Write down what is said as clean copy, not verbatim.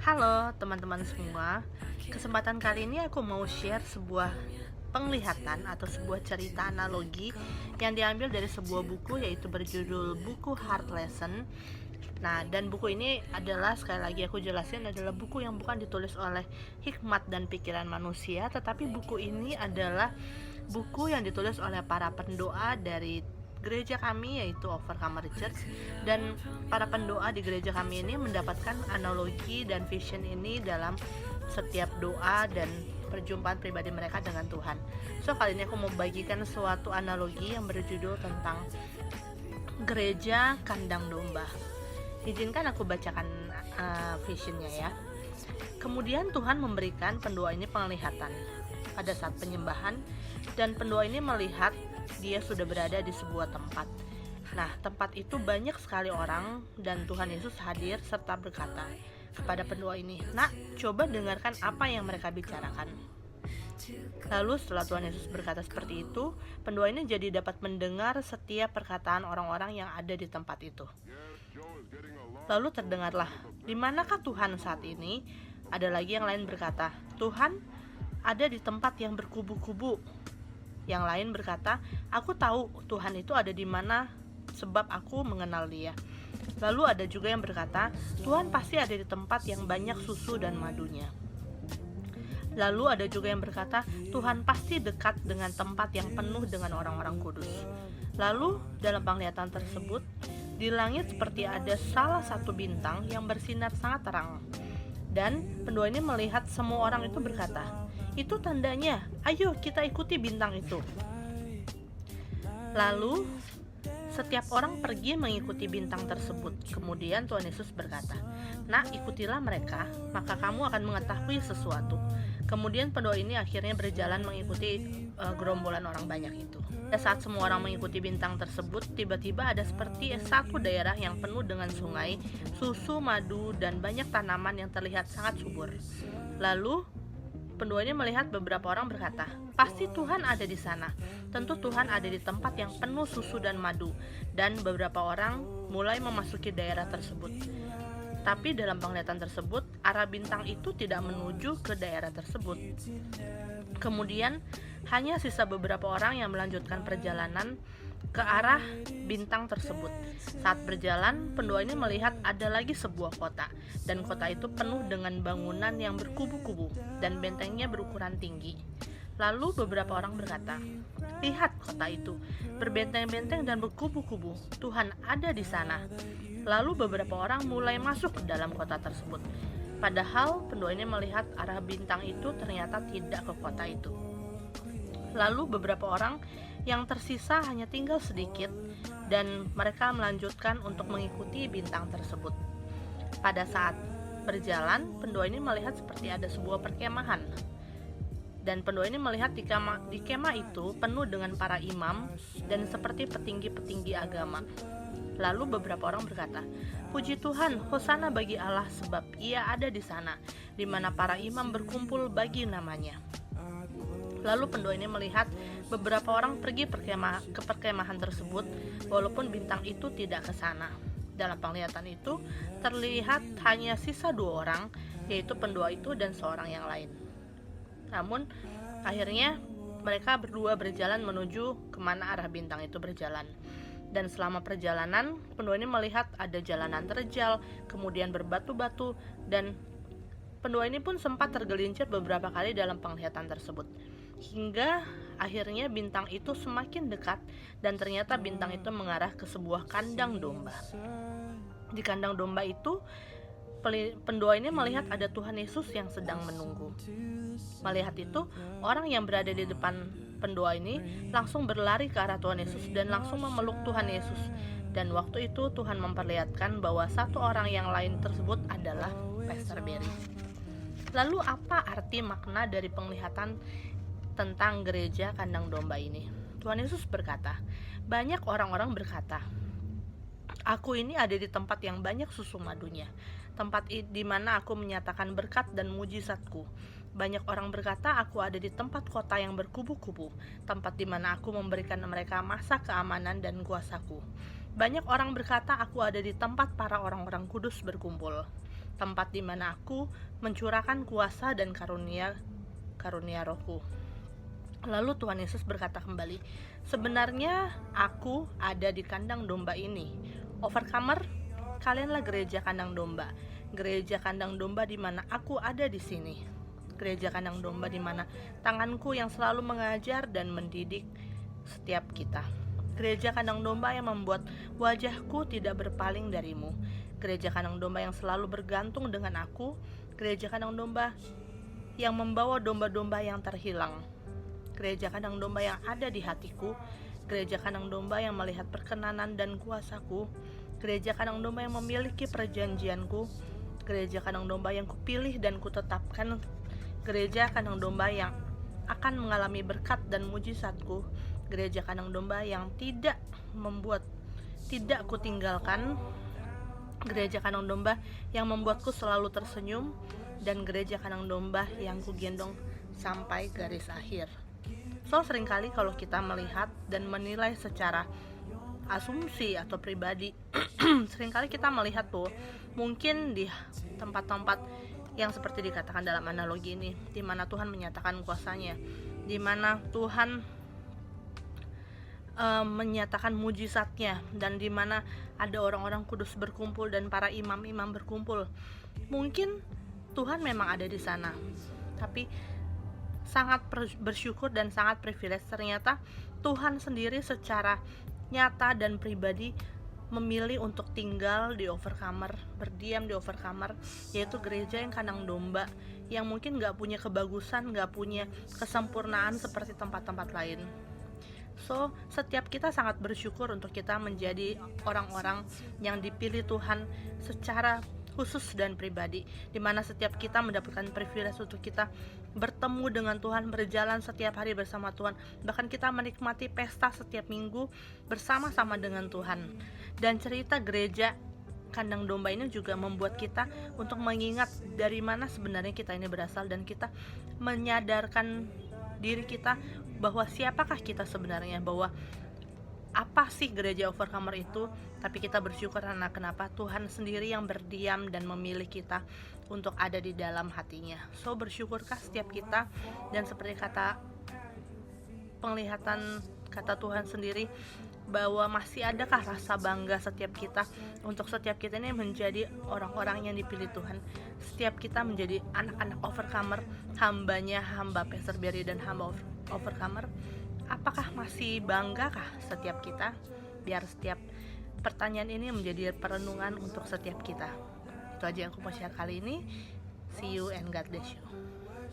Halo teman-teman semua, kesempatan kali ini aku mau share sebuah penglihatan atau sebuah cerita analogi yang diambil dari sebuah buku, yaitu berjudul buku Heart Lesson. Nah, dan buku ini adalah, sekali lagi aku jelasin, adalah buku yang bukan ditulis oleh hikmat dan pikiran manusia, tetapi buku ini adalah buku yang ditulis oleh para pendoa dari gereja kami, yaitu Overcomer Church. Dan para pendoa di gereja kami ini mendapatkan analogi dan vision ini dalam setiap doa dan perjumpaan pribadi mereka dengan Tuhan. So, kali ini aku mau bagikan suatu analogi yang berjudul tentang gereja kandang domba. Izinkan aku bacakan visionnya ya. Kemudian Tuhan memberikan pendoa ini penglihatan pada saat penyembahan, dan pendoa ini melihat dia sudah berada di sebuah tempat. Nah, tempat itu banyak sekali orang, dan Tuhan Yesus hadir serta berkata kepada pendoa ini, "Nak, coba dengarkan apa yang mereka bicarakan." Lalu setelah Tuhan Yesus berkata seperti itu, pendoa ini jadi dapat mendengar setiap perkataan orang-orang yang ada di tempat itu. Lalu terdengarlah, "Di manakah Tuhan saat ini?" Ada lagi yang lain berkata, "Tuhan ada di tempat yang berkubu-kubu." Yang lain berkata, "Aku tahu Tuhan itu ada di mana sebab aku mengenal Dia." Lalu ada juga yang berkata, "Tuhan pasti ada di tempat yang banyak susu dan madunya." Lalu ada juga yang berkata, "Tuhan pasti dekat dengan tempat yang penuh dengan orang-orang kudus." Lalu dalam penglihatan tersebut, di langit seperti ada salah satu bintang yang bersinar sangat terang. Dan pendoa ini melihat semua orang itu berkata, "Itu tandanya, ayo kita ikuti bintang itu." Lalu setiap orang pergi mengikuti bintang tersebut. Kemudian Tuhan Yesus berkata, "Nak, ikutilah mereka, maka kamu akan mengetahui sesuatu." Kemudian pendoa ini akhirnya berjalan mengikuti gerombolan orang banyak itu. Pada saat semua orang mengikuti bintang tersebut, tiba-tiba ada seperti satu daerah yang penuh dengan sungai, susu, madu, dan banyak tanaman yang terlihat sangat subur. Lalu pendoanya melihat beberapa orang berkata, "Pasti Tuhan ada di sana. Tentu Tuhan ada di tempat yang penuh susu dan madu." Dan beberapa orang mulai memasuki daerah tersebut. Tapi dalam penglihatan tersebut, arah bintang itu tidak menuju ke daerah tersebut. Kemudian hanya sisa beberapa orang yang melanjutkan perjalanan ke arah bintang tersebut. Saat berjalan, pendoa ini melihat ada lagi sebuah kota, dan kota itu penuh dengan bangunan yang berkubu-kubu dan bentengnya berukuran tinggi. Lalu beberapa orang berkata, "Lihat kota itu, berbenteng-benteng dan berkubu-kubu. Tuhan ada di sana." Lalu beberapa orang mulai masuk ke dalam kota tersebut. Padahal pendoa ini melihat arah bintang itu ternyata tidak ke kota itu. Lalu beberapa orang yang tersisa hanya tinggal sedikit, dan mereka melanjutkan untuk mengikuti bintang tersebut. Pada saat berjalan, pendoa ini melihat seperti ada sebuah perkemahan. Dan pendoa ini melihat di kemah itu penuh dengan para imam dan seperti petinggi-petinggi agama. Lalu beberapa orang berkata, "Puji Tuhan, hosana bagi Allah, sebab Ia ada di sana, di mana para imam berkumpul bagi namanya." Lalu pendoa ini melihat beberapa orang pergi ke perkemahan tersebut, walaupun bintang itu tidak ke sana. Dalam penglihatan itu terlihat hanya sisa 2 orang, yaitu pendoa itu dan seorang yang lain. Namun akhirnya mereka berdua berjalan menuju kemana arah bintang itu berjalan. Dan selama perjalanan, pendoa ini melihat ada jalanan terjal, kemudian berbatu-batu, dan pendoa ini pun sempat tergelincir beberapa kali dalam penglihatan tersebut. Hingga akhirnya bintang itu semakin dekat, dan ternyata bintang itu mengarah ke sebuah kandang domba. Di kandang domba itu, pendoa ini melihat ada Tuhan Yesus yang sedang menunggu. Melihat itu, orang yang berada di depan pendoa ini langsung berlari ke arah Tuhan Yesus dan langsung memeluk Tuhan Yesus. Dan waktu itu Tuhan memperlihatkan bahwa satu orang yang lain tersebut adalah Pastor Berry. Lalu apa arti makna dari penglihatan tentang gereja kandang domba ini? Tuhan Yesus berkata, banyak orang-orang berkata, "Aku ini ada di tempat yang banyak susu madunya, tempat di mana aku menyatakan berkat dan mujizatku. Banyak orang berkata, aku ada di tempat kota yang berkubu-kubu, tempat di mana aku memberikan mereka masa keamanan dan kuasaku. Banyak orang berkata, aku ada di tempat para orang-orang kudus berkumpul." tempat di mana aku mencurahkan kuasa dan karunia Rohku. Lalu Tuhan Yesus berkata kembali, sebenarnya aku ada di kandang domba ini. Overcomer, kalianlah gereja kandang domba. Gereja kandang domba di mana aku ada di sini. Gereja kandang domba di mana tanganku yang selalu mengajar dan mendidik setiap kita. Gereja kandang domba yang membuat wajahku tidak berpaling darimu. Gereja kandang domba yang selalu bergantung dengan aku. Gereja kandang domba yang membawa domba-domba yang terhilang. Gereja kandang domba yang ada di hatiku. Gereja kandang domba yang melihat perkenanan dan kuasaku. Gereja kandang domba yang memiliki perjanjianku. Gereja kandang domba yang kupilih dan kutetapkan. Gereja kandang domba yang akan mengalami berkat dan mujizatku. Gereja kandang domba yang tidak kutinggalkan. Gereja kandang domba yang membuatku selalu tersenyum. Dan gereja kandang domba yang kugendong sampai garis akhir. So, seringkali kalau kita melihat dan menilai secara asumsi atau pribadi, seringkali kita melihat tuh, mungkin di tempat-tempat yang seperti dikatakan dalam analogi ini, di mana Tuhan menyatakan kuasanya, di mana Tuhan menyatakan mujizatnya, dan di mana ada orang-orang kudus berkumpul dan para imam-imam berkumpul. Mungkin Tuhan memang ada di sana, tapi sangat bersyukur dan sangat privilege, ternyata Tuhan sendiri secara nyata dan pribadi memilih untuk tinggal di Overcomer, berdiam di Overcomer, yaitu gereja yang kandang domba, yang mungkin gak punya kebagusan, gak punya kesempurnaan seperti tempat-tempat lain. So, setiap kita sangat bersyukur untuk kita menjadi orang-orang yang dipilih Tuhan secara khusus dan pribadi, dimana setiap kita mendapatkan privilege untuk kita bertemu dengan Tuhan, berjalan setiap hari bersama Tuhan, bahkan kita menikmati pesta setiap minggu bersama-sama dengan Tuhan. Dan cerita gereja kandang domba ini juga membuat kita untuk mengingat dari mana sebenarnya kita ini berasal, dan kita menyadarkan diri kita bahwa siapakah kita sebenarnya, bahwa apa sih gereja Overcomer itu. Tapi kita bersyukur karena kenapa Tuhan sendiri yang berdiam dan memilih kita untuk ada di dalam hatinya. So, bersyukurkah setiap kita, dan seperti kata penglihatan kata Tuhan sendiri, bahwa masih adakah rasa bangga setiap kita untuk setiap kita ini menjadi orang-orang yang dipilih Tuhan, setiap kita menjadi anak-anak Overcomer, hamba Pastor Berry dan hamba Overcomer. Apakah masih banggakah setiap kita? Biar setiap pertanyaan ini menjadi perenungan untuk setiap kita. Itu aja yang aku mau share kali ini. See you and God bless you.